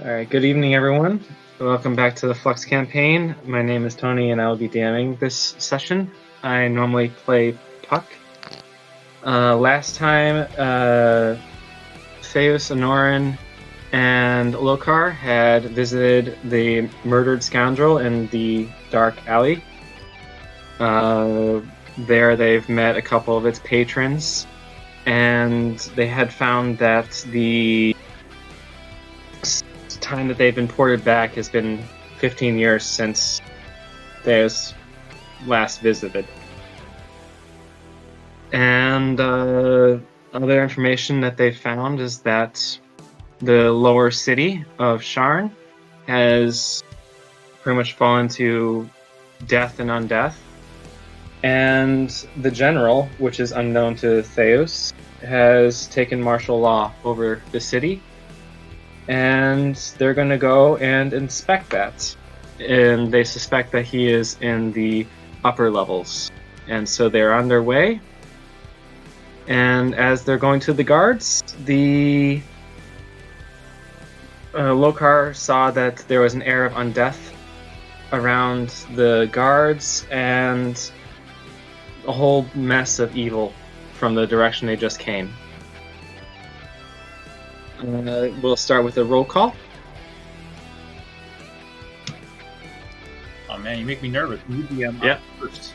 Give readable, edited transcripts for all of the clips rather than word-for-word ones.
All right, good evening, everyone. Welcome back to the Flux campaign. My name is Tony, and I will be DMing this session. I normally play Puck. Last time, Theus, Anoran, and Lokar had visited the murdered scoundrel in the dark alley. There, they've met a couple of its patrons, and they had found that the time that they've been ported back has been 15 years since Theus last visited. And other information that they found is that the lower city of Sharn has pretty much fallen to death and undeath. And the general, which is unknown to Theus, has taken martial law over the city. And they're going to go and inspect that. And they suspect that he is in the upper levels. And so they're on their way. And as they're going to the guards, the Lokar saw that there was an air of undeath around the guards and a whole mess of evil from the direction they just came. We'll start with a roll call. Oh man, you make me nervous. Yep. First.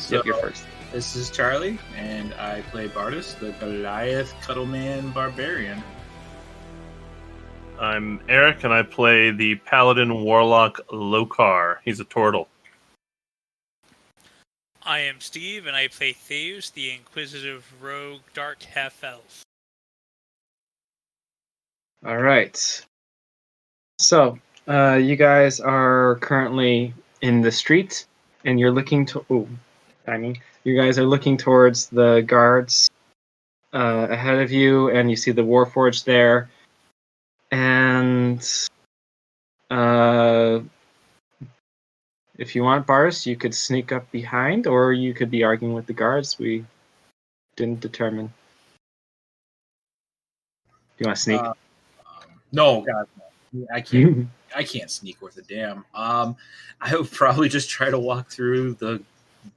Yep, you're first. This is Charlie, and I play Bardus, the Goliath Cuddleman Barbarian. I'm Eric, and I play the Paladin Warlock Lokar. He's a turtle. I am Steve, and I play Theus, the Inquisitive Rogue Dark Half-Elf. All right. So, you guys are currently in the street, and you're looking to... you guys are looking towards the guards ahead of you, and you see the Warforged there. And if you want, Bars, you could sneak up behind, or you could be arguing with the guards. We didn't determine. You want to sneak? No, God, no. I can't. I can't sneak worth a damn. I would probably just try to walk through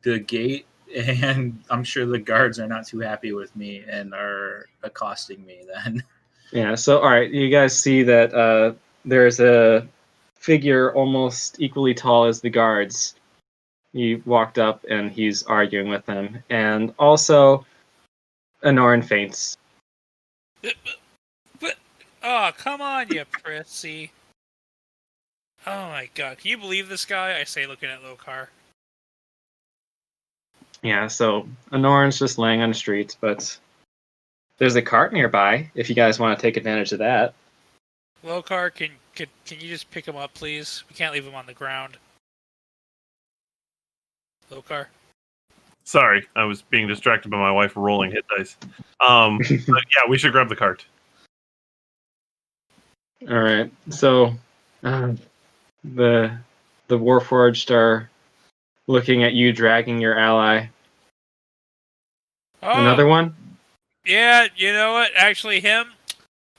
the gate, and I'm sure the guards are not too happy with me and are accosting me then. Yeah. So, all right, you guys see that there's a figure almost equally tall as the guards. He walked up, and he's arguing with them, and also, Anoran faints. Oh, come on, you prissy. Oh my god, can you believe this guy? I say, looking at Lokar. Yeah, so Anoran's just laying on the streets, but there's a cart nearby if you guys want to take advantage of that. Lokar, can you just pick him up, please? We can't leave him on the ground. Lokar? Sorry, I was being distracted by my wife rolling hit dice. But yeah, we should grab the cart. All right, so the Warforged are looking at you dragging your ally. Oh, Another one? Yeah, you know what? Actually, him,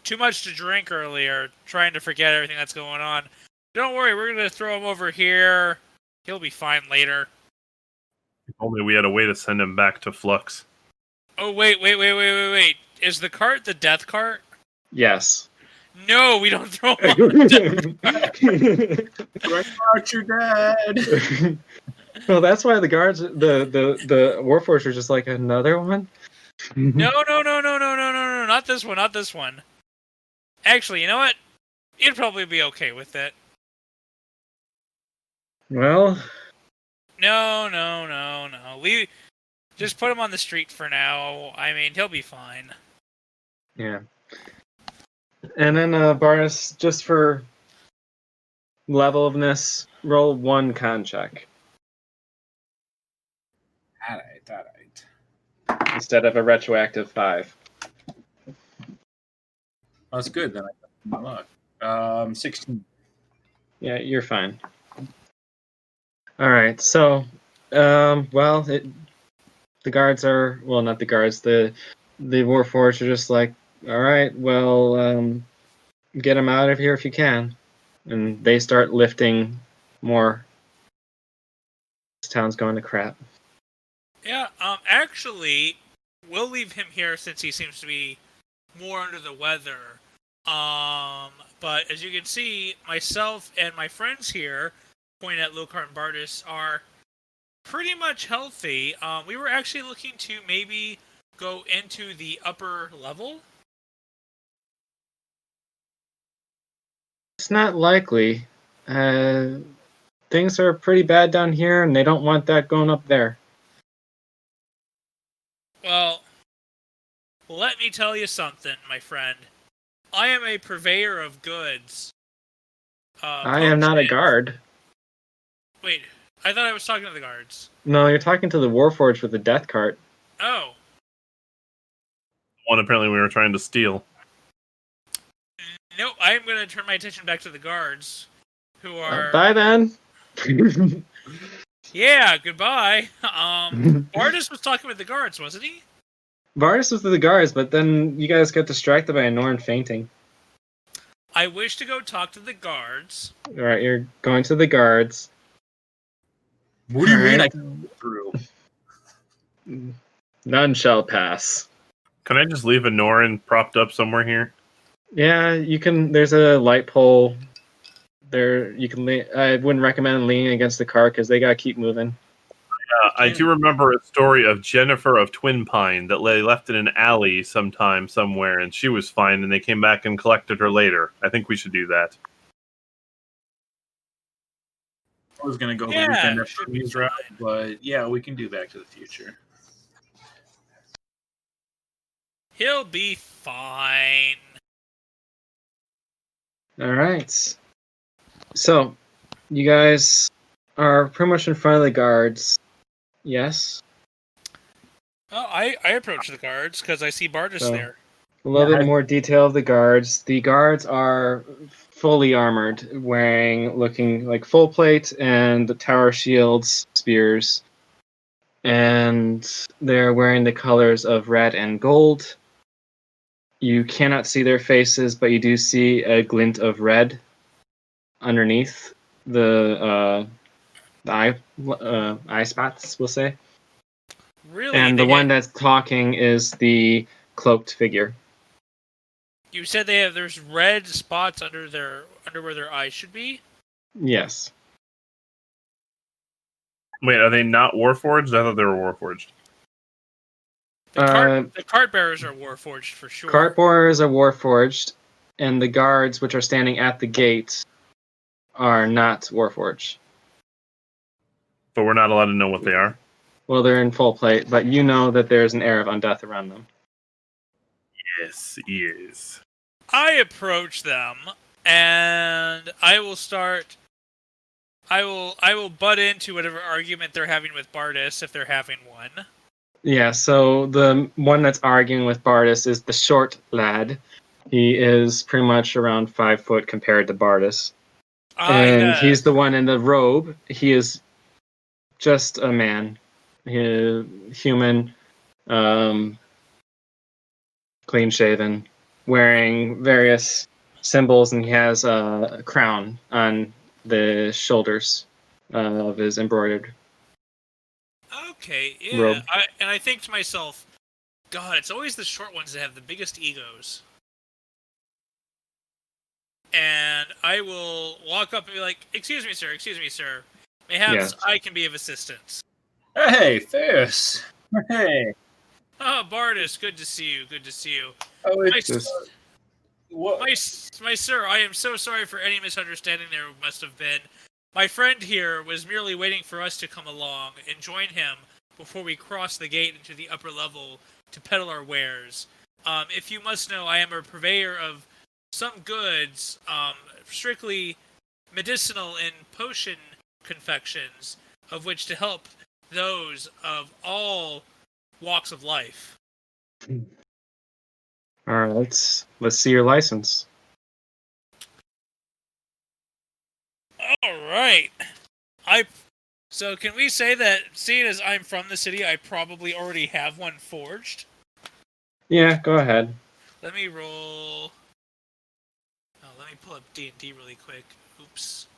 too much to drink earlier, trying to forget everything that's going on. Don't worry, we're going to throw him over here. He'll be fine later. If only we had a way to send him back to Flux. Oh, wait. Is the cart the death cart? Yes. No, we don't throw him on the death Right out, you're dead. Well, that's why the guards, the Warforged are just like, another one? No, not this one. Actually, you know what? You'd probably be okay with it. Well... No. We just put him on the street for now. I mean, he'll be fine. Yeah. And then, Barnes, just for level of ness, roll one con check. All right. Instead of a retroactive 5. That's good, then I got my luck. 16. Yeah, you're fine. All right, so, the guards are, well, not the guards, the Warforged are just like, all right, well, get them out of here if you can. And they start lifting more. This town's going to crap. Yeah, actually, we'll leave him here since he seems to be more under the weather. But as you can see, myself and my friends here, pointing at Lokar and Bardis, are pretty much healthy. We were actually looking to maybe go into the upper level. It's not likely. Things are pretty bad down here, and they don't want that going up there. Well, let me tell you something, my friend. I am a purveyor of goods. I am not a potions. guard. Wait, I thought I was talking to the guards. No, you're talking to the Warforged with the death cart. Oh. One apparently we were trying to steal. Nope, I am going to turn my attention back to the guards, who are... Bye then. Yeah, goodbye. Bardis was talking with the guards, wasn't he? Varus was with the guards, but then you guys got distracted by a Norn fainting. I wish to go talk to the guards. Alright, you're going to the guards. What do you mean I Alright. can get through? None shall pass. Can I just leave a Norin propped up somewhere here? Yeah, you can. There's a light pole. There, you can. I wouldn't recommend leaning against the car because they gotta keep moving. I do remember a story of Jennifer of Twin Pine that they left in an alley sometime somewhere, and she was fine, and they came back and collected her later. I think we should do that. I was gonna go the Yeah, weekend after should be these route, but yeah, we can do Back to the Future. He'll be fine. Alright. So, you guys are pretty much in front of the guards. Yes? Well, I approach the guards because I see Bardis So- there. A little bit more detail of the guards. The guards are fully armored, looking like full plate and the tower shields, spears. And they're wearing the colors of red and gold. You cannot see their faces, but you do see a glint of red underneath the eye spots, we'll say. Really? And the one that's talking is the cloaked figure. You said there's red spots under where their eyes should be? Yes. Wait, are they not Warforged? I thought they were Warforged. The cart bearers are warforged for sure. Cart bearers are warforged, and the guards, which are standing at the gate, are not warforged. But we're not allowed to know what they are. Well, they're in full plate, but you know that there's an air of undeath around them. Yes, he is. I approach them, and I will start. I will butt into whatever argument they're having with Bardis if they're having one. Yeah, so the one that's arguing with Bardis is the short lad. He is pretty much around 5 foot compared to Bardis. And he's the one in the robe. He is just a man. Human, clean-shaven, wearing various symbols, and he has a crown on the shoulders of his embroidered. Okay, yeah. Robe. I think to myself, God, it's always the short ones that have the biggest egos. And I will walk up and be like, excuse me, sir. Perhaps Yes. I can be of assistance. Hey, Ferris. Hey. Oh, Bardis, good to see you. Oh, My, Just- what? my sir, I am so sorry for any misunderstanding there must have been. My friend here was merely waiting for us to come along and join him before we cross the gate into the upper level to peddle our wares. If you must know, I am a purveyor of some goods, strictly medicinal and potion confections, of which to help those of all walks of life. All right, let's see your license. All right. So can we say that, seeing as I'm from the city, I probably already have one forged? Yeah, go ahead. Let me roll. Oh, let me pull up D&D really quick. Oops.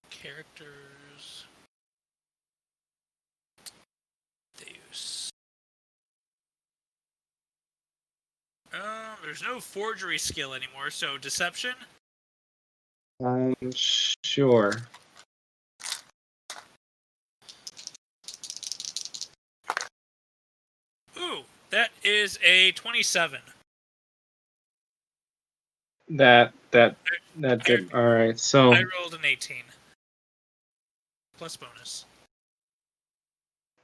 Characters. Deus. There's no forgery skill anymore, so deception? Sure. Ooh, that is a 27. That did. All right. So I rolled an 18. Plus bonus.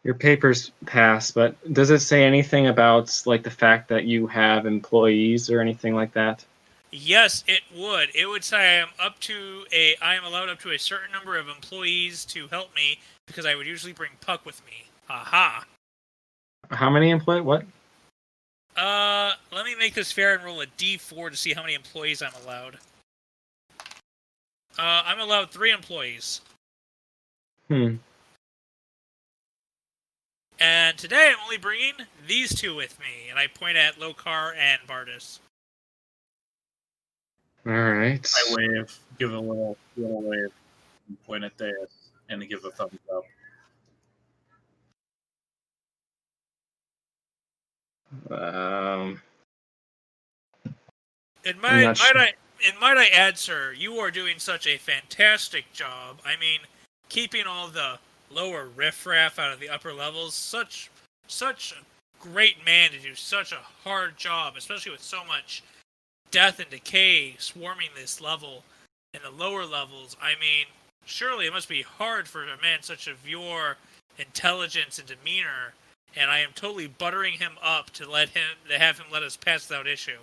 your papers pass, but does it say anything about like the fact that you have employees or anything like that? Yes, it would. It would say I am allowed up to a certain number of employees to help me because I would usually bring Puck with me. Aha. How many employees? What? Let me make this fair and roll a D4 to see how many employees I'm allowed. I'm allowed 3 employees. And today I'm only bringing these 2 with me, and I point at Lokar and Bardus. All right. I wave, give a little wave, and point at Deus, and give a thumbs up. And might I add, sir, you are doing such a fantastic job. I mean, keeping all the lower riffraff out of the upper levels, such a great man to do such a hard job, especially with so much death and decay swarming this level and the lower levels. I mean, surely it must be hard for a man such of your intelligence and demeanor, and I am totally buttering him up to have him let us pass without issue.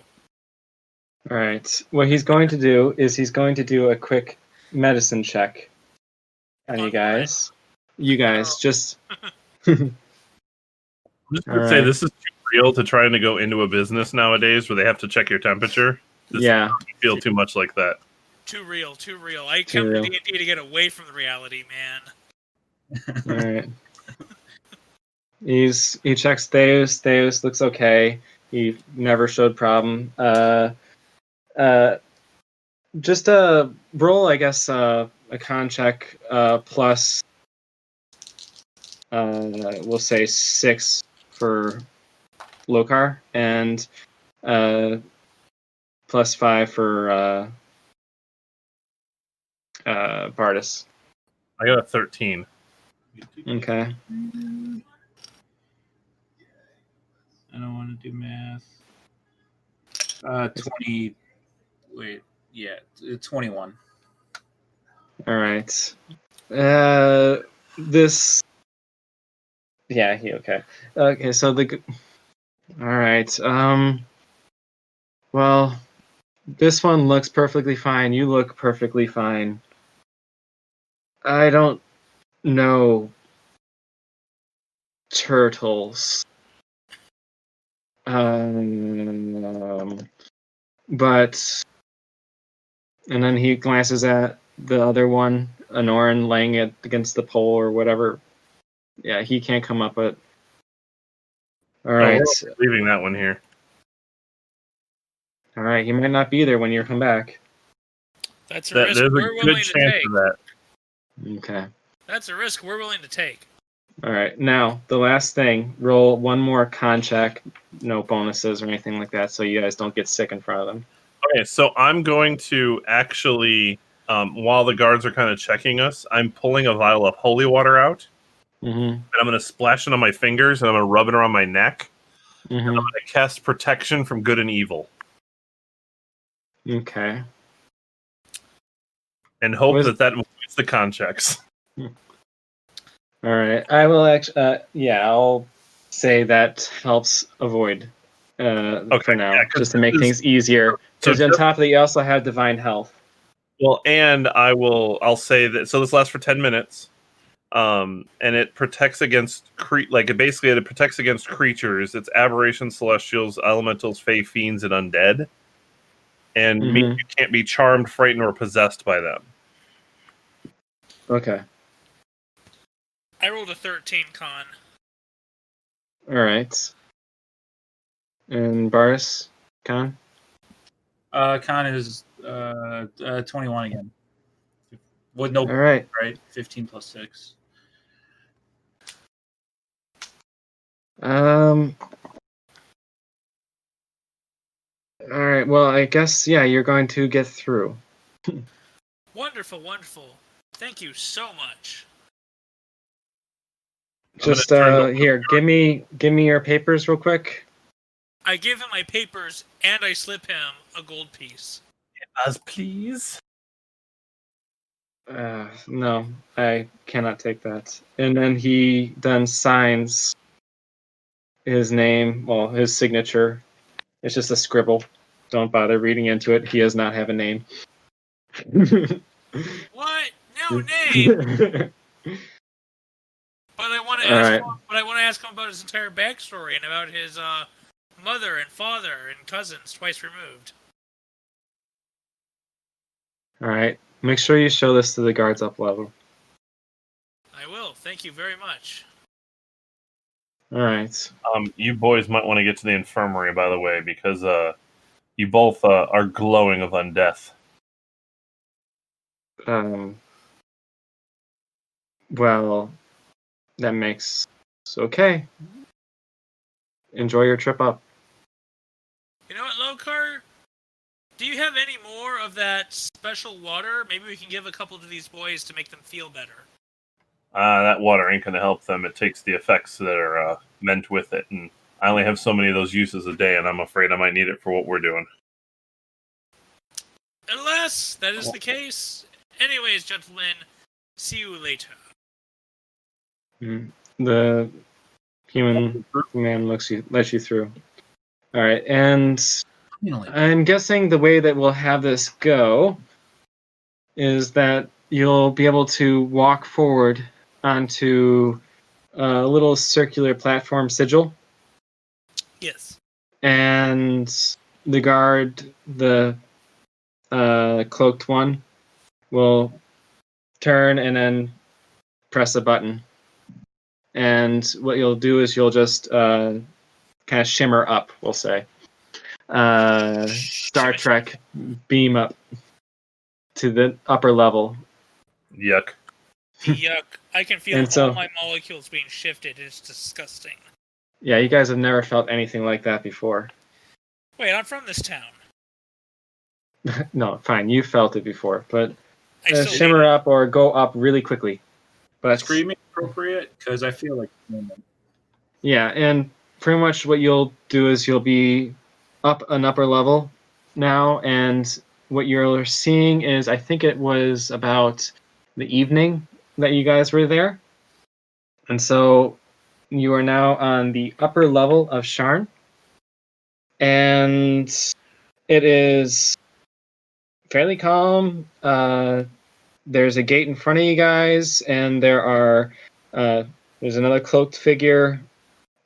All right. What he's going to do is he's going to do a quick medicine check on you guys. You guys just. I'm just going to say this is too real to trying to go into a business nowadays where they have to check your temperature. This doesn't feel too much like that. Too real. I come to D&D to get away from the reality, man. All right. He checks Theus. Theus looks okay. He never showed problem. Just a roll, I guess, a con check plus. We'll say 6 for Lokar and plus 5 for Bardus. I got a 13. Okay. I don't want to do math. 20. Wait, yeah, 21. All right. This. Yeah. Okay. Okay. So All right. Well, this one looks perfectly fine. You look perfectly fine. I don't know turtles. But and then he glances at the other one, Anoran laying it against the pole or whatever. Yeah, he can't come up with. All right. Leaving that one here. All right, he might not be there when you come back. That's a risk we're willing to take. Okay. That's a risk we're willing to take. All right. Now, the last thing, roll one more con check. No bonuses or anything like that, so you guys don't get sick in front of them. Okay, so I'm going to actually, while the guards are kind of checking us, I'm pulling a vial of holy water out. And I'm going to splash it on my fingers, and I'm going to rub it around my neck. And I'm going to cast protection from good and evil. Okay. And hope that avoids the con checks. All right. I will actually, I'll say that helps avoid for now, just to make things easier. Because on top of that, you also have divine health. Well, and I'll say that, so this lasts for 10 minutes. And it protects against it protects against creatures. It's aberrations, celestials, elementals, fae, fiends, and undead. And means you can't be charmed, frightened, or possessed by them. Okay. I rolled a 13 con. All right. And Baris, con? Con is 21 again. With no All right. right? 15 plus 6. All right. Well, I guess you're going to get through. Wonderful, wonderful. Thank you so much. Just turn to- here, give me your papers real quick. I give him my papers and I slip him a gold piece. As please. No, I cannot take that. And then he then signs his name, well, his signature. It's just a scribble. Don't bother reading into it. He does not have a name. What? No name. But I want to All ask. right. But I want to ask him about his entire backstory and about his mother and father and cousins twice removed. All right. Make sure you show this to the guards up level. I will. Thank you very much. All right. You boys might want to get to the infirmary, by the way, because you both are glowing of undeath. Well, that makes okay. Enjoy your trip up. You know what, Lokar? Do you have any more of that special water? Maybe we can give a couple to these boys to make them feel better. That water ain't going to help them. It takes the effects that are meant with it, and I only have so many of those uses a day, and I'm afraid I might need it for what we're doing. Unless that is the case. Anyways, gentlemen, see you later. The human man lets you through. All right, and I'm guessing the way that we'll have this go is that you'll be able to walk forward onto a little circular platform sigil. Yes. And the guard, the cloaked one, will turn and then press a button. And what you'll do is you'll just kind of shimmer up, we'll say. Star Trek beam up to the upper level. Yuck. Yuck. I can feel And so- all my molecules being shifted. It's disgusting. Yeah, you guys have never felt anything like that before. Wait, I'm from this town. No, fine, you felt it before, but I still shimmer up or go up really quickly. But Screaming appropriate? Because I feel like... yeah, and pretty much what you'll do is you'll be up an upper level now, and what you're seeing is, I think it was about the evening that you guys were there. And so you are now on the upper level of Sharn. And it is fairly calm. There's a gate in front of you guys, and there's another cloaked figure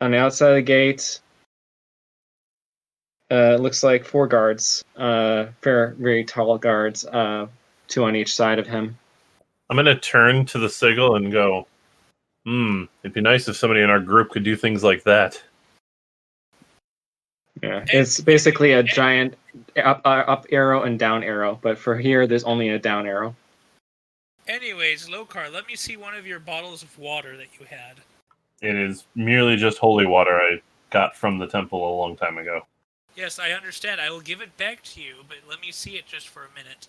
on the outside of the gate. It looks like 4 guards, very tall guards, 2 on each side of him. I'm going to turn to the sigil and go, it'd be nice if somebody in our group could do things like that. Yeah, it's basically a giant up arrow and down arrow, but for here, there's only a down arrow. Anyways, Lokar, let me see one of your bottles of water that you had. It is merely just holy water I got from the temple a long time ago. Yes, I understand. I will give it back to you, but let me see it just for a minute.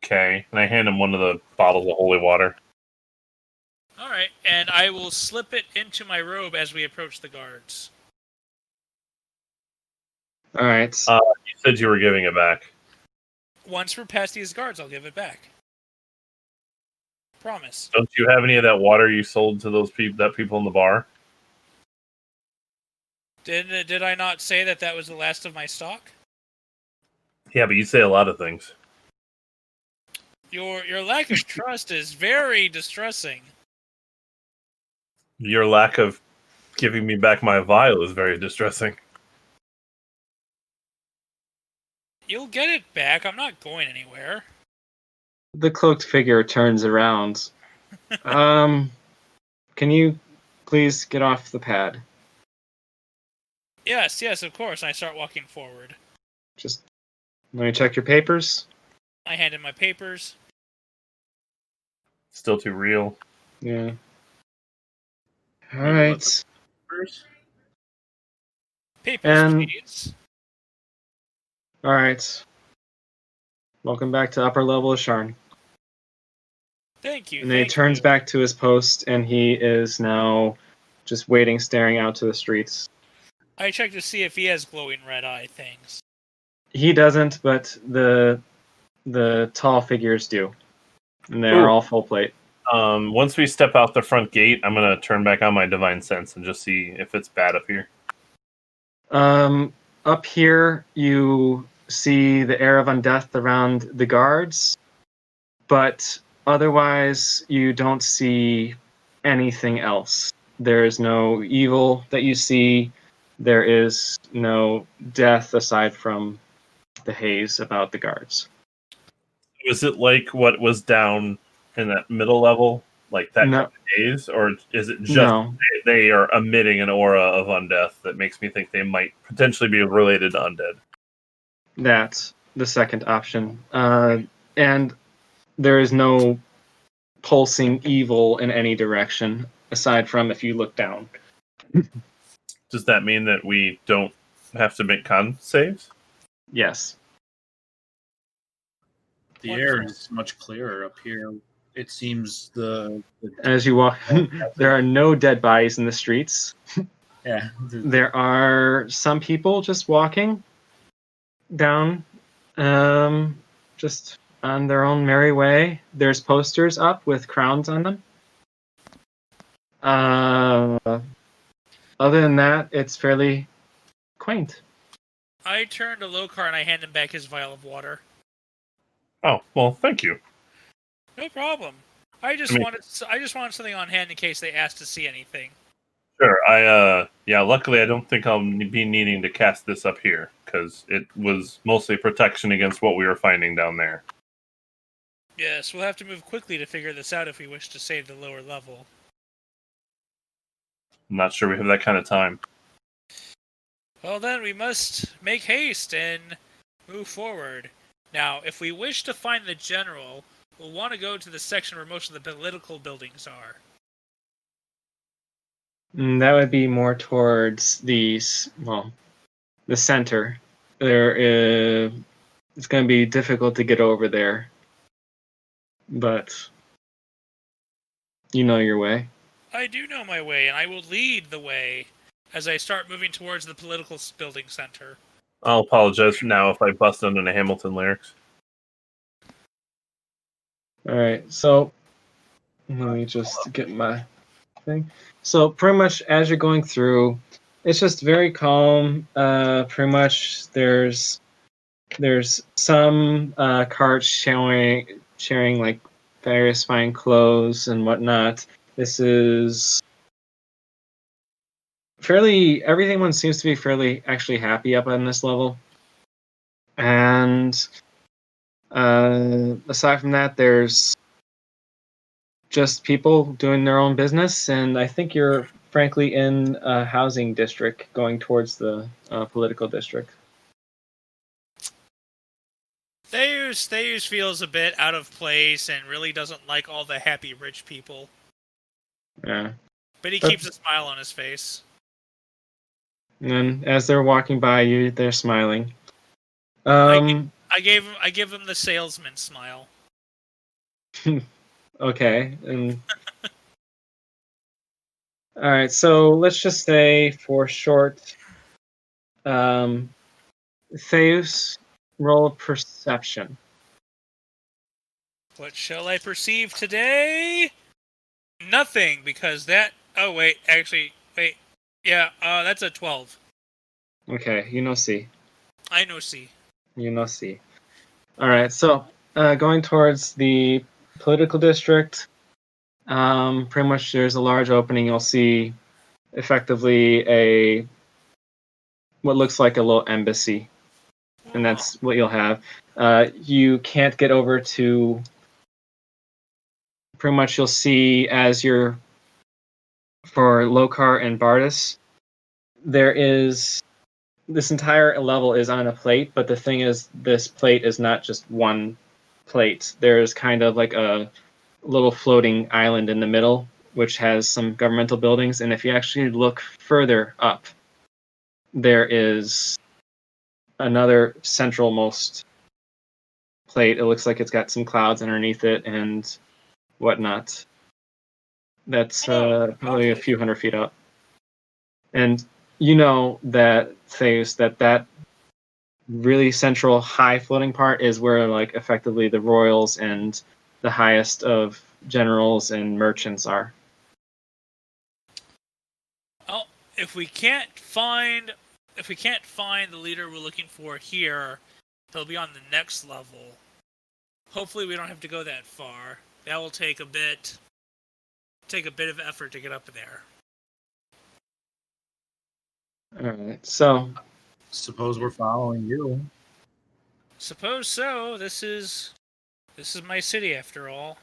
Okay, and I hand him one of the bottles of holy water. Alright, and I will slip it into my robe as we approach the guards. All right. You said you were giving it back. Once we're past these guards, I'll give it back. Promise. Don't you have any of that water you sold to those people in the bar? Did I not say that was the last of my stock? Yeah, but you say a lot of things. Your lack of trust is very distressing. Your lack of giving me back my vial is very distressing. You'll get it back. I'm not going anywhere. The cloaked figure turns around. Can you please get off the pad? Yes, of course. I start walking forward. Just Let me check your papers. I hand in my papers. Still too real. Yeah. All Maybe right. let's- First, Papers, And- please. All right. Welcome back to upper level of Sharn. Thank you. And then he Thank turns you. back to his post, and he is now just waiting, staring out to the streets. I check to see if he has glowing red eye things. He doesn't, but the tall figures do, and they are Ooh. all full plate. Once we step out the front gate, I'm gonna turn back on my divine sense and just see if it's bad up here. Up here, you see the air of undeath around the guards, but otherwise, you don't see anything else. There is no evil that you see. There is no death aside from the haze about the guards. Is it like what was down in that middle level, like that No. kind of haze, or is it just No, they are emitting an aura of undeath that makes me think they might potentially be related to undead? that's the second option. And there is no pulsing evil in any direction aside from if you look down. Does that mean that we don't have to make con saves? Yes. the air is much clearer up here. It seems the As you walk, there are no dead bodies in the streets. yeah There are some people just walking down, just on their own merry way. There's posters up with crowns on them. Other than that, it's fairly quaint. I turn to Lokar and I hand him back his vial of water. Oh, well, thank you. No problem. I just wanted something on hand in case they asked to see anything. Sure. Luckily I don't think I'll be needing to cast this up here, because it was mostly protection against what we were finding down there. Yes, we'll have to move quickly to figure this out if we wish to save the lower level. I'm not sure we have that kind of time. Well then, we must make haste and move forward. Now, if we wish to find the general, we'll want to go to the section where most of the political buildings are. That would be more towards the center. It's going to be difficult to get over there, but you know your way. I do know my way, and I will lead the way as I start moving towards the political building center. I'll apologize now if I bust into the Hamilton lyrics. All right, so let me just get my thing. So pretty much as you're going through, it's just very calm. Pretty much there's some carts sharing like various fine clothes and whatnot. This is everyone seems to be fairly actually happy up on this level. And aside from that, there's just people doing their own business, and I think you're frankly in a housing district going towards the political district. Theus feels a bit out of place and really doesn't like all the happy rich people. Yeah. But he keeps a smile on his face. And then as they're walking by you, they're smiling. I give him the salesman smile. Okay. And all right, so let's just say for short, Theus, roll perception. What shall I perceive today? Nothing, because that... Oh, wait, actually, wait. Yeah, that's a 12. Okay, you know C. I know C. You know C. All right, so going towards the political district, pretty much there's a large opening. You'll see effectively what looks like a little embassy, and that's what you'll have. You can't get over to. Pretty much you'll see as you're for Lokar and Bardis, there is this entire level is on a plate, but the thing is, this plate is not just one plate. There's kind of like a little floating island in the middle, which has some governmental buildings. And if you actually look further up, there is another centralmost plate. It looks like it's got some clouds underneath it and whatnot. That's probably a few hundred feet up. And you know that Theus, that really central high floating part is where like effectively the royals and the highest of generals and merchants are. Well, if we can't find the leader we're looking for here, he'll be on the next level. Hopefully we don't have to go that far. That will take a bit of effort to get up there. Alright, so Suppose we're following you. Suppose so. This is my city after all.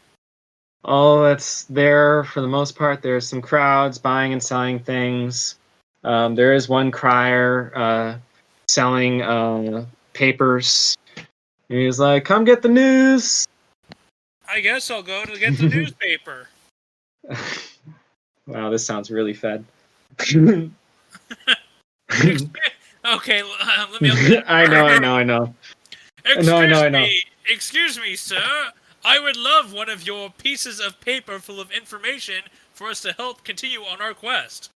all that's there for the most part. There's some crowds buying and selling things. There is one crier selling papers. He's like, "Come get the news." I guess I'll go to get the newspaper. Wow, this sounds really fed. Okay, let me open it. I know. Excuse me, sir. I would love one of your pieces of paper full of information for us to help continue on our quest.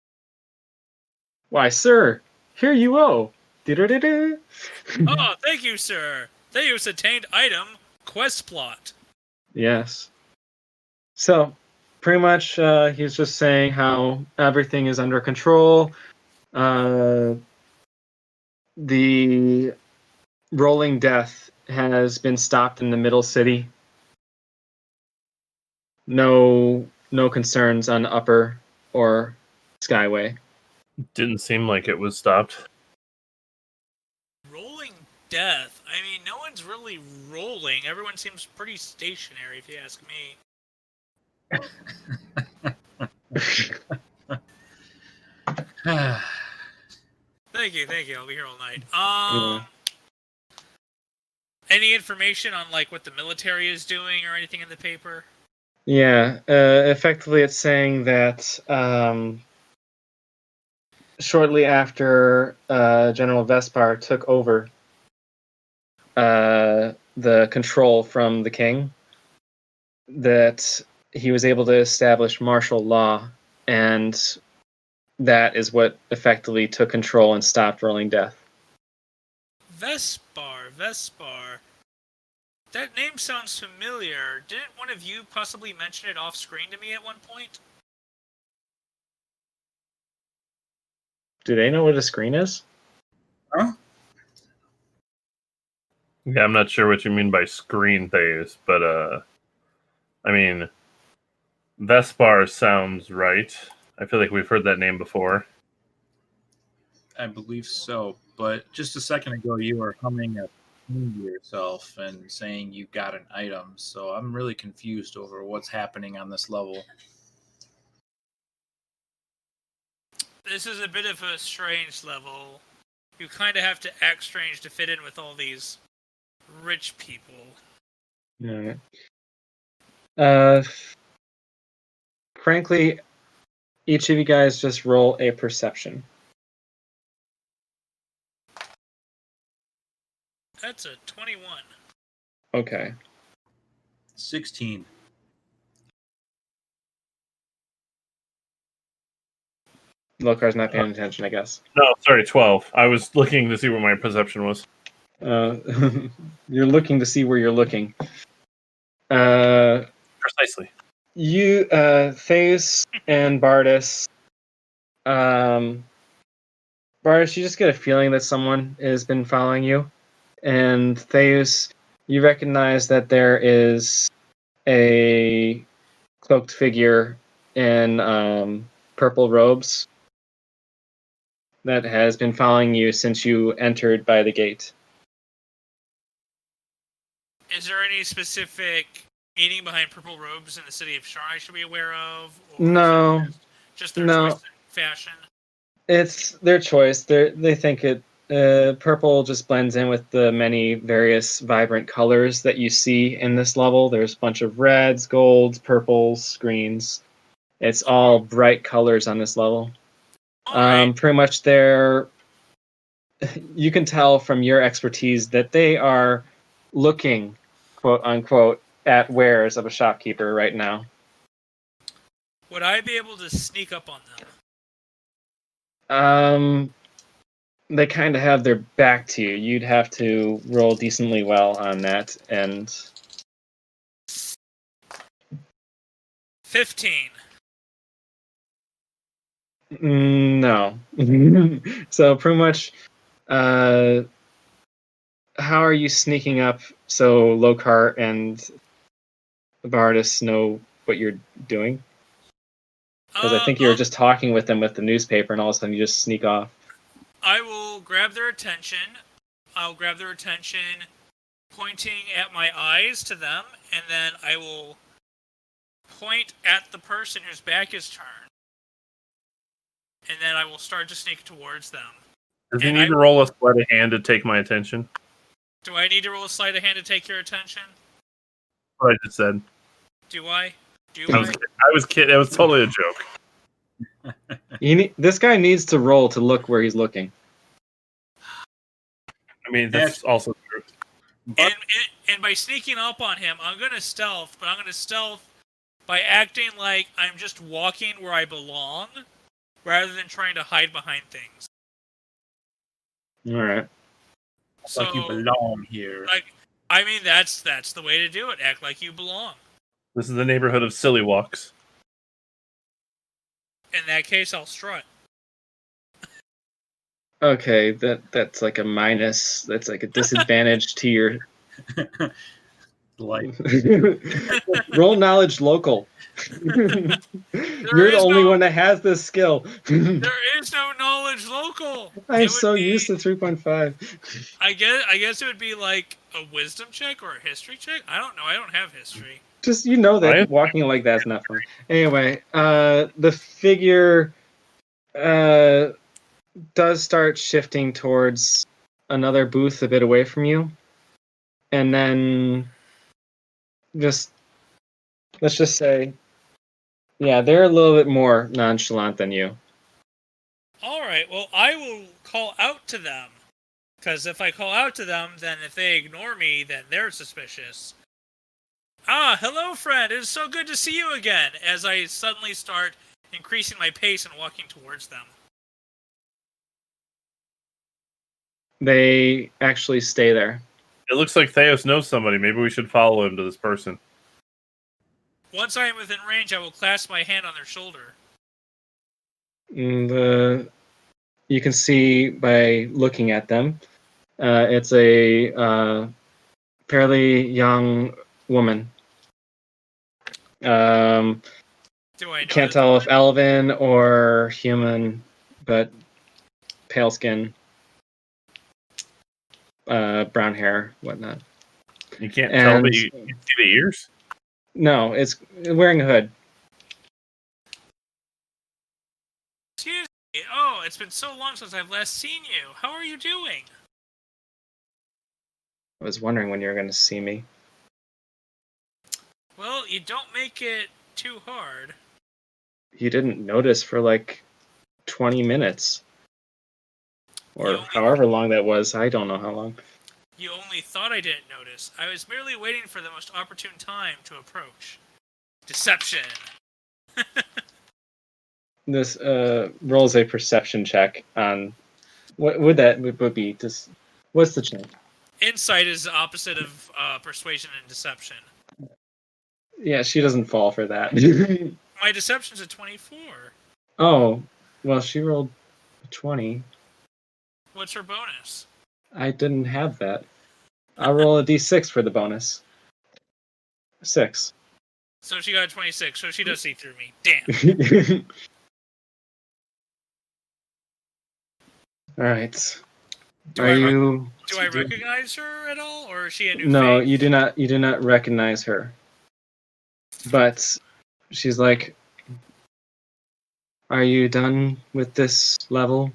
Why, sir, here you owe. Do-do-do-do. Oh, thank you, sir. Theus attained item, quest plot. Yes. So, pretty much, he's just saying how everything is under control. The rolling death has been stopped in the middle city. No concerns on upper or skyway. Didn't seem like it was stopped. Rolling death. I mean, no one's really rolling. Everyone seems pretty stationary, if you ask me. Thank you. I'll be here all night. Any information on like what the military is doing or anything in the paper? Yeah, effectively it's saying that shortly after General Vespar took over the control from the king, that he was able to establish martial law, and that is what effectively took control and stopped rolling death. Vespar. That name sounds familiar. Didn't one of you possibly mention it off screen to me at one point? Do they know what a screen is? Huh? Yeah, I'm not sure what you mean by screen phase, but I mean, Vespar sounds right. I feel like we've heard that name before. I believe so, but just a second ago you were humming a tune to yourself and saying you got an item, so I'm really confused over what's happening on this level. This is a bit of a strange level. You kind of have to act strange to fit in with all these rich people. Alright. Frankly, each of you guys just roll a perception. That's a 21. Okay. 16. Lokar's not paying attention, I guess. No, sorry, 12. I was looking to see what my perception was. You're looking to see where you're looking. Precisely. You, Theus and Bardis. Bardis, you just get a feeling that someone has been following you. And Theus, you recognize that there is a cloaked figure in purple robes that has been following you since you entered by the gate. Is there any specific meaning behind purple robes in the city of Shar I should be aware of? Or No. Just their No. choice in fashion? It's their choice. They think it purple just blends in with the many various vibrant colors that you see in this level. There's a bunch of reds, golds, purples, greens. It's all bright colors on this level. All right. Pretty much you can tell from your expertise that they are looking, quote unquote, at wares of a shopkeeper right now. Would I be able to sneak up on them? They kind of have their back to you. You'd have to roll decently well on that, and 15. No. So pretty much, how are you sneaking up so Lokar and the Bardis know what you're doing? Because I think you were just talking with them with the newspaper, and all of a sudden you just sneak off. I will grab their attention. I'll grab their attention pointing at my eyes to them, and then I will point at the person whose back is turned. And then I will start to sneak towards them. Does he need to roll a sleight of hand to take my attention? Do I need to roll a sleight of hand to take your attention? What I just said. Do I? I was kidding. It was totally a joke. This guy needs to roll to look where he's looking. I mean, that's also true. And by sneaking up on him, I'm going to stealth, but I'm going to stealth by acting like I'm just walking where I belong, rather than trying to hide behind things. All right. So, like you belong here. I mean, that's the way to do it. Act like you belong. This is the neighborhood of silly walks. In that case, I'll strut. Okay, that's like a minus. That's like a disadvantage to your Like roll knowledge local. You're the only one that has this skill. There is no knowledge local. I'm so used to 3.5. I guess it would be like a wisdom check or a history check. I don't know. I don't have history. Just that walking like that's not fun. Anyway, the figure does start shifting towards another booth a bit away from you, and then let's just say, yeah, they're a little bit more nonchalant than you. All right. Well, I will call out to them, because if I call out to them, then if they ignore me, then they're suspicious. Ah, hello, friend. It is so good to see you again. As I suddenly start increasing my pace and walking towards them. They actually stay there. It looks like Theos knows somebody. Maybe we should follow him to this person. Once I am within range, I will clasp my hand on their shoulder. You can see by looking at them, it's a fairly young woman. Do I know can't tell if elven or human, but pale skin, brown hair, whatnot. You can't tell, but you can see the ears? No, it's wearing a hood. Excuse me. Oh, it's been so long since I've last seen you. How are you doing? I was wondering when you were going to see me. Well, you don't make it too hard. You didn't notice for like 20 minutes. Or however long that was. I don't know how long. You only thought I didn't notice. I was merely waiting for the most opportune time to approach. Deception. This rolls a perception check on... What would that would be? Just, what's the check? Insight is the opposite of persuasion and deception. Yeah, she doesn't fall for that. My deception's a 24. Oh, well, she rolled a 20. What's her bonus? I didn't have that. I'll roll a d6 for the bonus. 6. So she got a 26, so she does see through me. Damn. Alright. Do I recognize her at all, or is she a new No, face? you do not recognize her. But she's like, are you done with this level?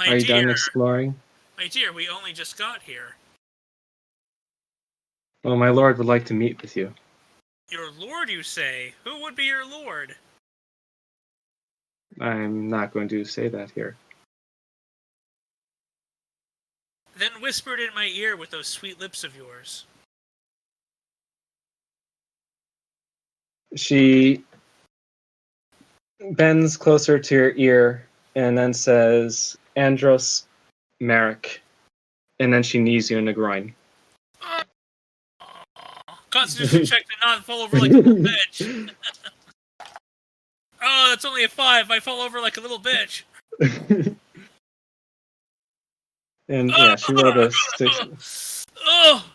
Are you done exploring? My dear, we only just got here. Well, my lord would like to meet with you. Your lord, you say? Who would be your lord? I'm not going to say that here. Then whisper it in my ear with those sweet lips of yours. She bends closer to your ear and then says, Andros Merrick. And then she knees you in the groin. Constitution check to not fall over like a little bitch. Oh, that's only a 5. I fall over like a little bitch. And yeah, she rolled a 6. Oh,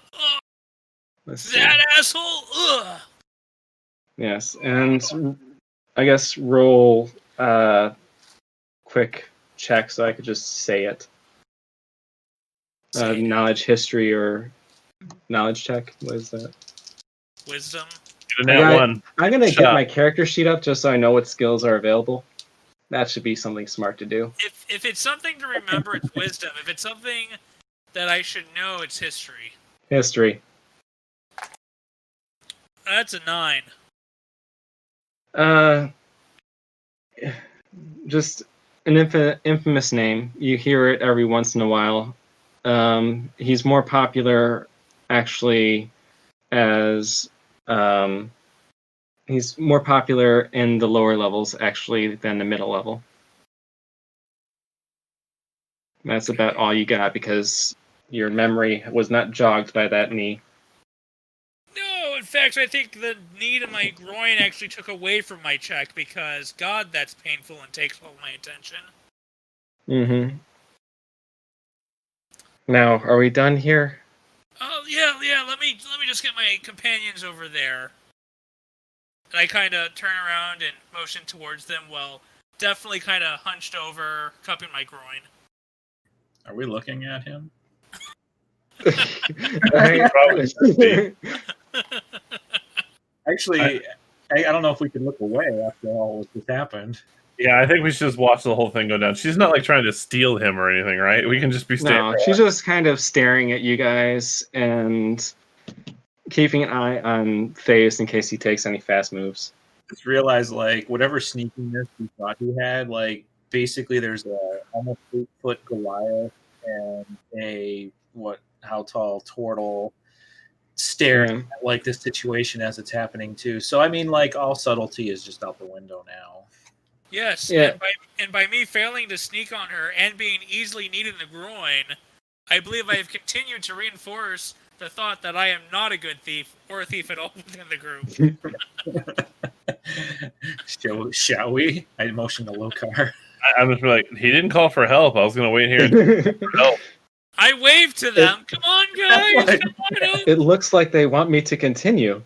Let's see. that asshole. Ugh. Yes, and I guess roll quick check so I could just say it. Knowledge, history, or knowledge check. What is that? Wisdom. I'm gonna get my character sheet up just so I know what skills are available. That should be something smart to do. If it's something to remember, it's wisdom. If it's something that I should know, it's history. History. That's a 9. Just an infamous name. You hear it every once in a while. He's more popular, actually, as he's more popular in the lower levels, actually, than the middle level. That's about all you got because your memory was not jogged by that knee. No, in fact, I think the knee to my groin actually took away from my check because, God, that's painful and takes all my attention. Mm-hmm. Now, are we done here? Oh, yeah, let me just get my companions over there. And I kind of turn around and motion towards them while definitely kind of hunched over, cupping my groin. Are we looking at him? Actually, I don't know if we can look away after all what just happened. Yeah, I think we should just watch the whole thing go down. She's not like trying to steal him or anything, right? We can just be standing. No, she's just kind of staring at you guys and keeping an eye on Phase in case he takes any fast moves. Just realize, like, whatever sneakiness we thought he had, like, basically there's a almost 8-foot Goliath and a how tall turtle staring at like this situation as it's happening too. So I mean, like, all subtlety is just out the window now. Yes, yeah. and by me failing to sneak on her and being easily kneed in the groin, I believe I have continued to reinforce the thought that I am not a good thief or a thief at all within the group. Shall we? I motion to Lokar. I'm just like, he didn't call for help. I was going to wait here and for help. I waved to them. Come on, guys! Come on out. It looks like they want me to continue.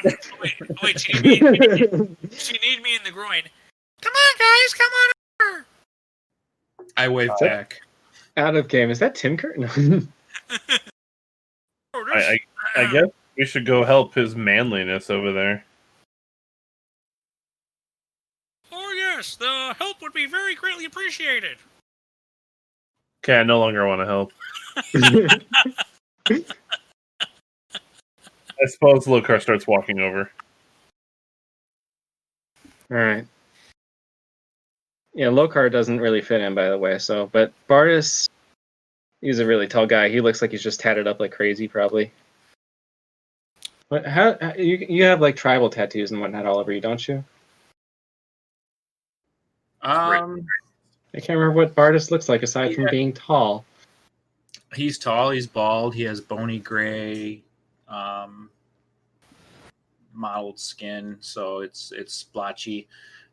Wait, she need me in the groin. Come on, guys! Come on over! I wave back. Out of game. Is that Tim Curtin? I guess we should go help his manliness over there. Oh, yes. The help would be very greatly appreciated. Okay, I no longer want to help. I suppose Lokar starts walking over. Alright. Yeah, Lokar doesn't really fit in, by the way, but Bardis, he's a really tall guy. He looks like he's just tatted up like crazy, probably. But how you have like tribal tattoos and whatnot all over you, don't you? I can't remember what Bardis looks like aside from being tall. He's tall, he's bald, he has bony gray mottled skin, so it's splotchy.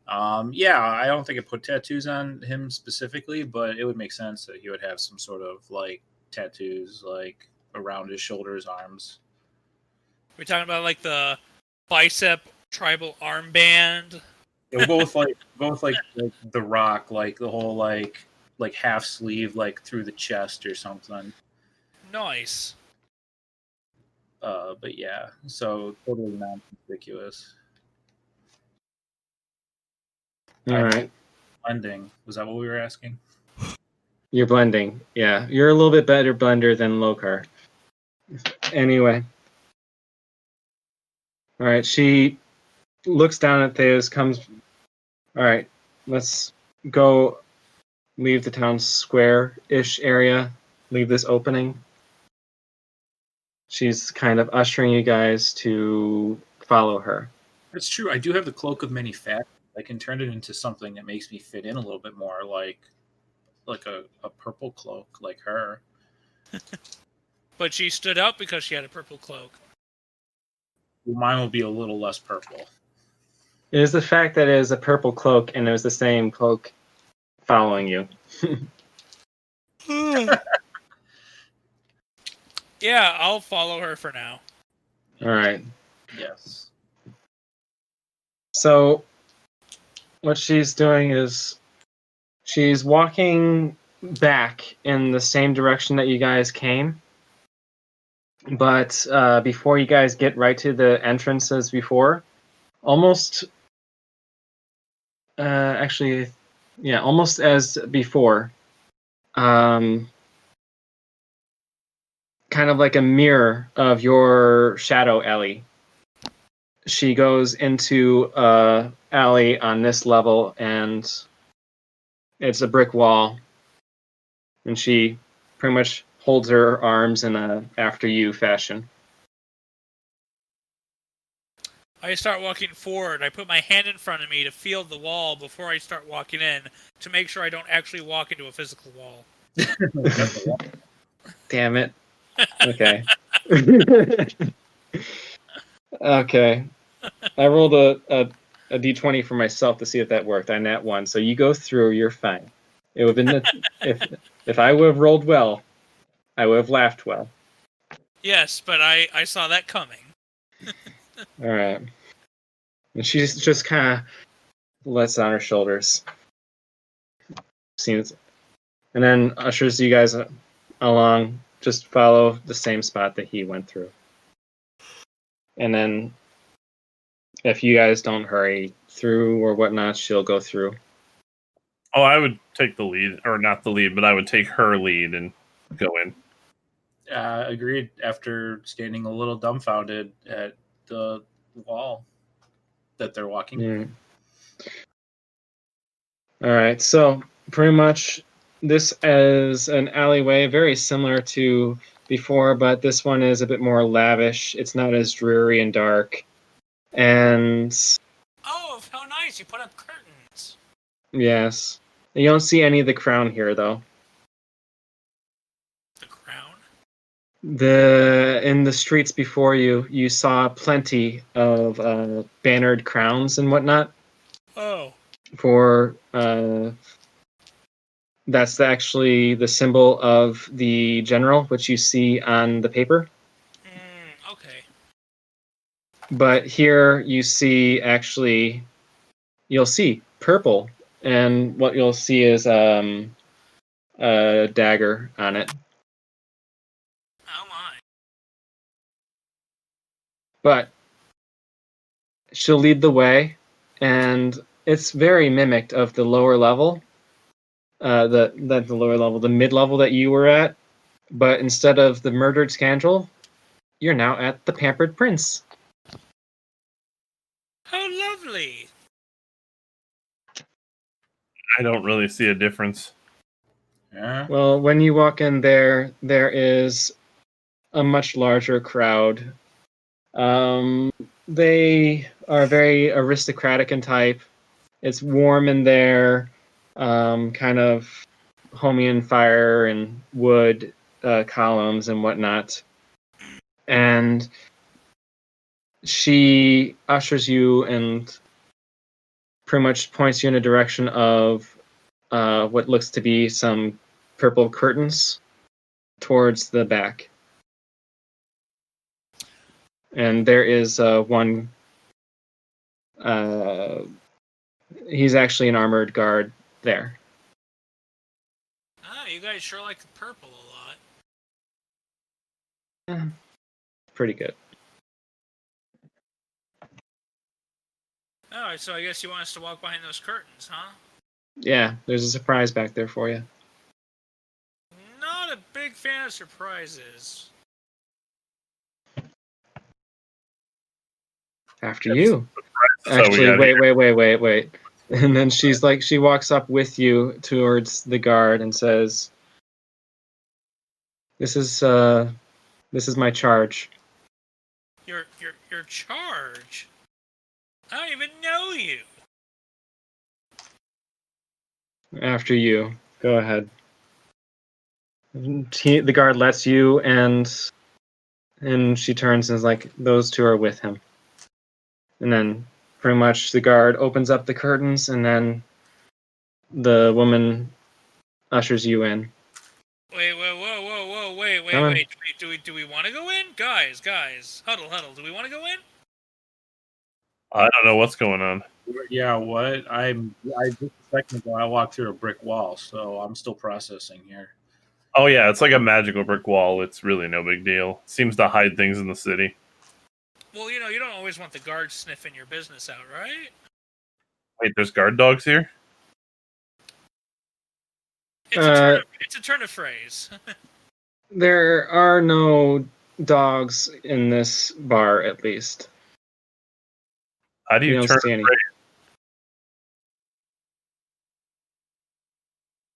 Yeah, I don't think it put tattoos on him specifically, but it would make sense that he would have some sort of like tattoos like around his shoulders, arms. We're talking about like the bicep tribal armband. We'll go with like the Rock, like the whole like half sleeve like through the chest or something. Nice. But yeah, so totally non-conspicuous. All right. Blending. Was that what we were asking? You're blending. Yeah, you're a little bit better blender than Lokar. Anyway. All right, she looks down at Theus, comes... All right, let's go leave the town square-ish area, leave this opening. She's kind of ushering you guys to follow her. That's true. I do have the cloak of many factions. I can turn it into something that makes me fit in a little bit more, like a purple cloak, like her. But she stood out because she had a purple cloak. Mine will be a little less purple. It is the fact that it is a purple cloak and it was the same cloak following you. Yeah, I'll follow her for now. All right. Yes. So what she's doing is she's walking back in the same direction that you guys came. But before you guys get right to the entrance as before, almost almost as before, kind of like a mirror of your shadow alley. She goes into a alley on this level, and it's a brick wall, and she pretty much holds her arms in a after you fashion. I start walking forward. I put my hand in front of me to feel the wall before I start walking in to make sure I don't actually walk into a physical wall. Damn it. Okay. Okay. I rolled a d20 for myself to see if that worked. I nat 1. So you go through, you're fine. It would have been if I would have rolled well, I would have laughed well. Yes, but I saw that coming. All right. And she's just kind of lets on her shoulders. Seems, and then ushers you guys along. Just follow the same spot that he went through. And then if you guys don't hurry through or whatnot, she'll go through. Oh, I would take the lead, or not the lead, but I would take her lead and go in. Agreed. After standing a little dumbfounded at the wall that they're walking. Mm. All right, so pretty much this is an alleyway, very similar to before, but this one is a bit more lavish. It's not as dreary and dark. And Oh, how nice! You put up curtains. yes, you don't see any of the crown here, though. The crown? In the streets before you, you saw plenty of bannered crowns and whatnot. Oh. For that's actually the symbol of the general, which you see on the paper. Okay. But here you see you'll see purple, and what you'll see is a dagger on it. Oh my. But she'll lead the way, and it's very mimicked of the lower level. The lower level, the mid level that you were at, but instead of the murdered scoundrel, you're now at the pampered prince. How lovely! I don't really see a difference. Yeah. Well, when you walk in there is a much larger crowd. They are very aristocratic in type. It's warm in there, kind of Homean fire and wood columns and whatnot. And she ushers you and pretty much points you in a direction of what looks to be some purple curtains towards the back. And there is one. He's actually an armored guard there. Ah, you guys sure like the purple a lot. Pretty good. Oh, so I guess you want us to walk behind those curtains, huh? Yeah, there's a surprise back there for you. big fan of surprises. After you. That's how we Actually, got wait. And then she's like, she walks up with you towards the guard and says, This is my charge. Your charge? I don't even know you. After you. Go ahead. The guard lets you, and she turns and is like, those two are with him. And then pretty much the guard opens up the curtains, and then the woman ushers you in. Wait, Come on. wait. Do we want to go in? Guys, huddle. Do we want to go in? I don't know what's going on. Yeah, what? I just a second ago I walked through a brick wall, so I'm still processing here. Oh yeah, it's like a magical brick wall. It's really no big deal. Seems to hide things in the city. Well, you don't always want the guards sniffing your business out, right? Wait, there's guard dogs here? It's a turn of phrase. There are no dogs in this bar, at least. How do you don't turn see any. a phrase?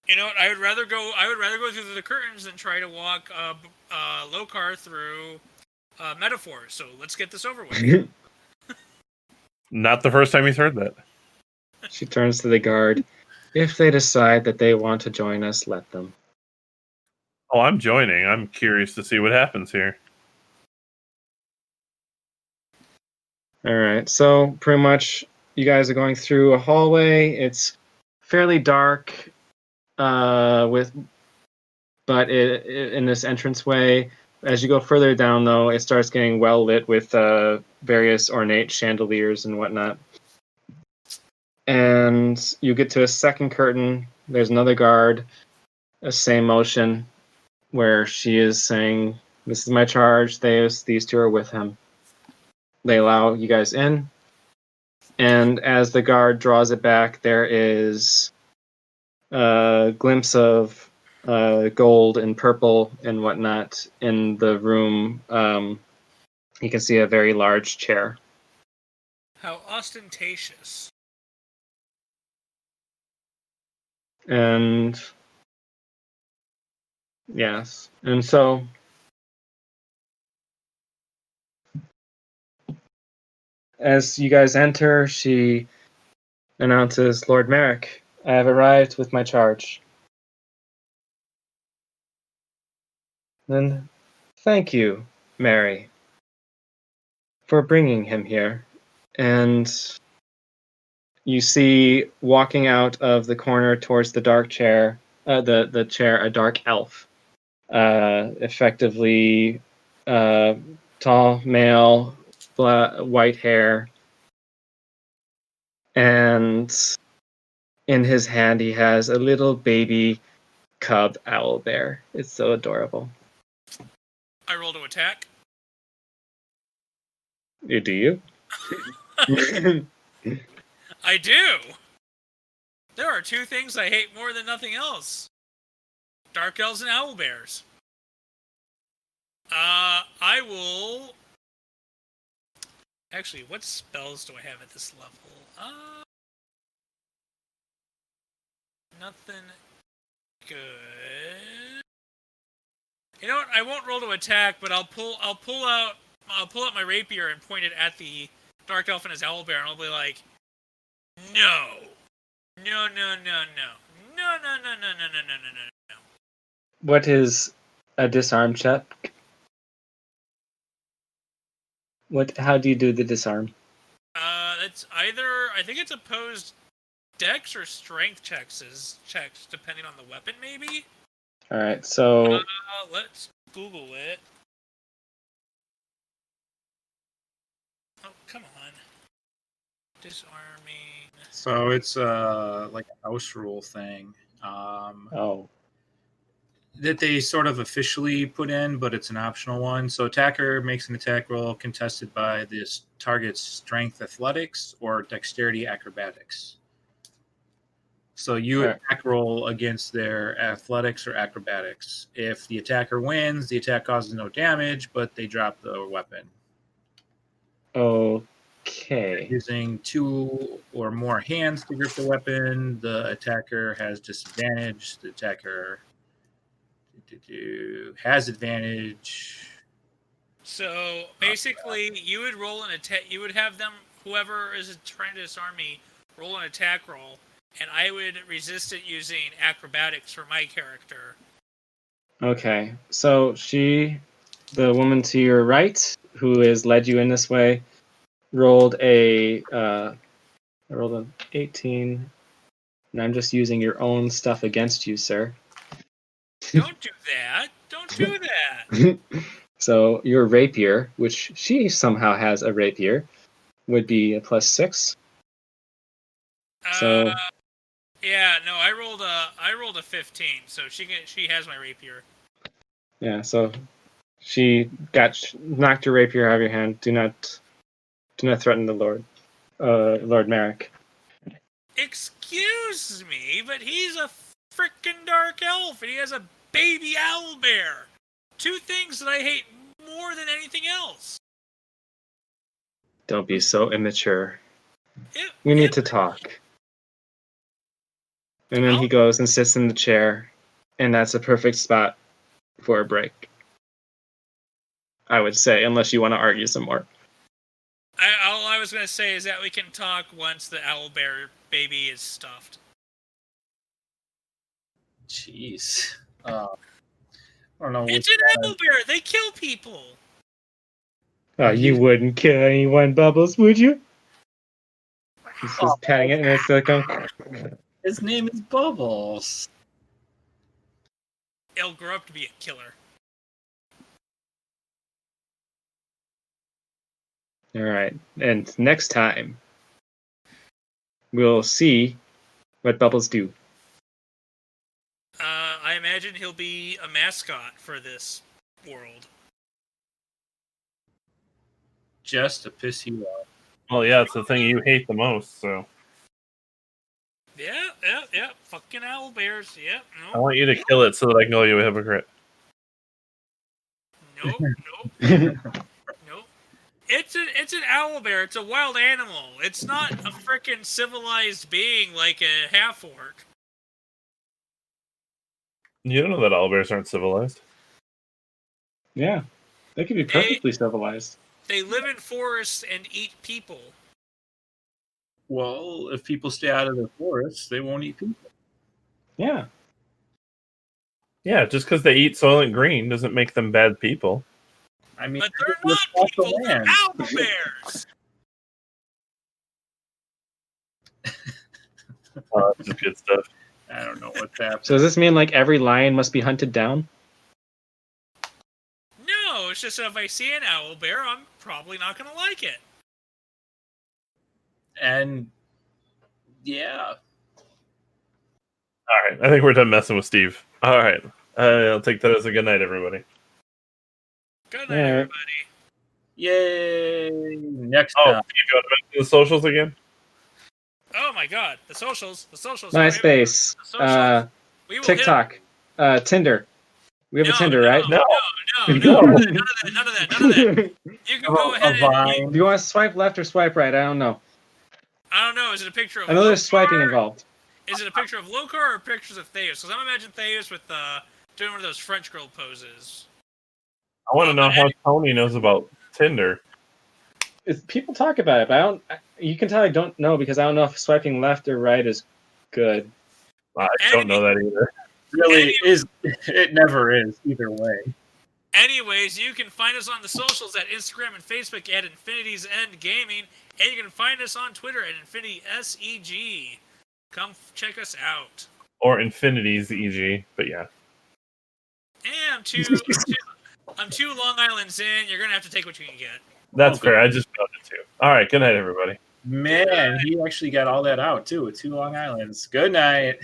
You know what? I would rather go through the curtains than try to walk Lokar through metaphor. So let's get this over with. Not the first time he's heard that. She turns to the guard. If they decide that they want to join us, let them. Oh, I'm joining. I'm curious to see what happens here. All right. So pretty much you guys are going through a hallway. It's fairly dark in this entranceway. As you go further down, though, it starts getting well lit with various ornate chandeliers and whatnot. And you get to a second curtain. There's another guard. A same motion where she is saying, "This is my charge. These two are with him." They allow you guys in. And as the guard draws it back, there is a glimpse of gold and purple and whatnot in the room. You can see a very large chair. How ostentatious. And yes. And so as you guys enter, she announces, "Lord Merrick, I have arrived with my charge." Then, "Thank you, Mary, for bringing him here." And you see walking out of the corner towards the dark chair, the chair, a dark elf, effectively tall male, white hair, and in his hand he has a little baby cub owl bear. It's so adorable. I roll to attack. Do you? I do. There are two things I hate more than nothing else: dark elves and owl bears. I will. Actually, what spells do I have at this level? Nothing good. You know what? I won't roll to attack, but I'll pull out my rapier and point it at the dark elf and his owl bear, and I'll be like, no. What is a disarm check? How do you do the disarm? That's either, I think it's opposed dex or strength checks, depending on the weapon, maybe? Alright, so Let's Google it. Oh, come on. Disarming. So it's like a house rule thing that they sort of officially put in, but it's an optional one. So attacker makes an attack roll contested by this target's strength athletics or dexterity acrobatics. So you Alright. attack roll against their athletics or acrobatics. If the attacker wins, the attack causes no damage, but they drop the weapon. Okay. Using 2 or more hands to grip the weapon, the attacker has disadvantage. The attacker has advantage. So basically, you would roll an attack. You would have them, whoever is trying to disarm me, roll an attack roll, and I would resist it using acrobatics for my character. Okay. So the woman to your right, who has led you in this way, rolled I rolled an 18, and I'm just using your own stuff against you, sir. Don't do that. Don't do that. So your rapier, which she somehow has a rapier, would be a +6. So Yeah, no, I rolled a 15, so she has my rapier. yeah, so she knocked your rapier out of your hand. Do not threaten the Lord Merrick. Excuse me, but he's a frickin' dark elf, and he has a baby owlbear. 2 things that I hate more than anything else. Don't be so immature. We need to talk. And then he goes and sits in the chair, and that's a perfect spot for a break. I would say, unless you want to argue some more. All I was going to say is that we can talk once the owlbear baby is stuffed. Jeez. I don't know. It's an owlbear. They kill people. Oh, you wouldn't kill anyone, Bubbles, would you? He's just patting it, and it's like, His name is Bubbles. He'll grow up to be a killer. all right. And next time, we'll see what Bubbles do. I imagine he'll be a mascot for this world. Just to piss you off. Well, yeah, it's the thing you hate the most, so. Yeah. Fucking owlbears. Yeah, I want you to kill it so that I can call you a hypocrite. Nope. It's an owlbear. It's a wild animal. It's not a frickin' civilized being like a half-orc. You don't know that owlbears aren't civilized. Yeah, they could be perfectly civilized. They live in forests and eat people. Well, if people stay out of the forests, they won't eat people. Yeah. Yeah, just because they eat Soylent Green doesn't make them bad people. I mean, But they're not people, they're owlbears! Oh, that's just good stuff. I don't know what's happening. So does this mean like every lion must be hunted down? No, it's just that if I see an owlbear, I'm probably not going to like it. And yeah. All right, I think we're done messing with Steve. All right, I'll take that as a good night, everybody. Good night, everybody. Yay! Next Oh, time. you got to mention the socials again? Oh my god, the socials. MySpace, We will TikTok, Tinder. We have a Tinder, right? No. None of that. You can go ahead and... Do you want to swipe left or swipe right? I don't know. I don't know. Is it a picture of... I know there's swiping involved. Is it a picture of Lokar or pictures of Theus? Because I'm imagining Theus with doing one of those French girl poses. I want to know how Tony knows about Tinder. People talk about it, but you can tell I don't know because I don't know if swiping left or right is good. I don't know that either. It never is either way. Anyways, you can find us on the socials at Instagram and Facebook at Infinity's End Gaming, and you can find us on Twitter at InfinitySEG. Come check us out. Or Infinity's EG, but yeah. Yeah, I'm two Long Islands in. You're gonna have to take what you can get. That's fair. I just found it too. All right. Good night, everybody. Man, he actually got all that out too with 2 Long Islands. Good night.